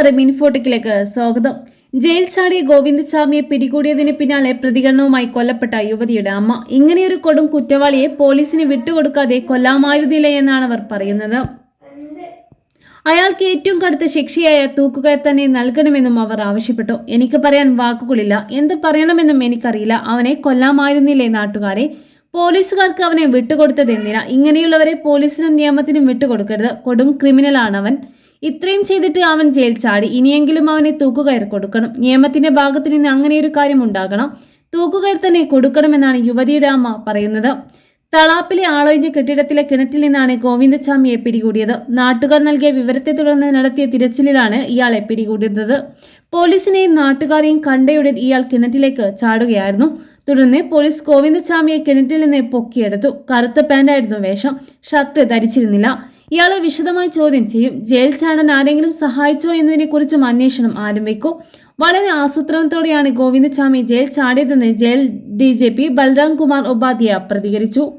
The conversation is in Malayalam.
മിനിഫോട്ടിക്കിലേക്ക് സ്വാഗതം. ജയിൽ ചാടിയ ഗോവിന്ദസ്വാമിയെ പിടികൂടിയതിന് പിന്നാലെ പ്രതികരണവുമായി കൊല്ലപ്പെട്ട യുവതിയുടെ അമ്മ. ഇങ്ങനെയൊരു കൊടും കുറ്റവാളിയെ പോലീസിന് വിട്ടുകൊടുക്കാതെ കൊല്ലാമായിരുന്നില്ല എന്നാണ് അവർ പറയുന്നത്. അയാൾക്ക് ഏറ്റവും കടുത്ത ശിക്ഷയായ തൂക്കുകയർ തന്നെ നൽകണമെന്നും അവർ ആവശ്യപ്പെട്ടു. എനിക്ക് പറയാൻ വാക്കുകളില്ല, എന്ത് പറയണമെന്നും എനിക്കറിയില്ല. അവനെ കൊല്ലാമായിരുന്നില്ലേ നാട്ടുകാരെ? പോലീസുകാർക്ക് അവനെ വിട്ടുകൊടുത്തത് എന്തിനാ? ഇങ്ങനെയുള്ളവരെ പോലീസിനും നിയമത്തിനും വിട്ടുകൊടുക്കരുത്. കൊടും ക്രിമിനലാണ് അവൻ. ഇത്രയും ചെയ്തിട്ട് അവൻ ജയിൽ ചാടി. ഇനിയെങ്കിലും അവനെ തൂക്കുകയർ കൊടുക്കണം. നിയമത്തിന്റെ ഭാഗത്ത് നിന്ന് അങ്ങനെയൊരു കാര്യം ഉണ്ടാകണം. തൂക്കുകയർ തന്നെ കൊടുക്കണമെന്നാണ് യുവതിയുടെ അമ്മ പറയുന്നത്. തളാപ്പിലെ ആളൊഴിഞ്ഞ കെട്ടിടത്തിലെ കിണറ്റിൽ നിന്നാണ് ഗോവിന്ദസ്വാമിയെ പിടികൂടിയത്. നാട്ടുകാർ നൽകിയ വിവരത്തെ തുടർന്ന് നടത്തിയ തിരച്ചിലിലാണ് ഇയാളെ പിടികൂടിയത്. പോലീസിനെയും നാട്ടുകാരെയും കണ്ടയുടൻ ഇയാൾ കിണറ്റിലേക്ക് ചാടുകയായിരുന്നു. തുടർന്ന് പോലീസ് ഗോവിന്ദസ്വാമിയെ കിണറ്റിൽ നിന്ന് പൊക്കിയെടുത്തു. കറുത്ത പാന്റായിരുന്നു വേഷം, ഷർട്ട് ധരിച്ചിരുന്നില്ല. ഇയാളെ വിശദമായി ചോദ്യം ചെയ്യും. ജയിൽ ചാടാൻ ആരെങ്കിലും സഹായിച്ചോ എന്നതിനെ കുറിച്ചും അന്വേഷണം ആരംഭിക്കും. വളരെ ആസൂത്രണത്തോടെയാണ് ഗോവിന്ദസ്വാമി ജയിൽ ചാടിയതെന്ന് ജയിൽ DGP ബൽറാം കുമാർ ഉപാധ്യായ പ്രതികരിച്ചു.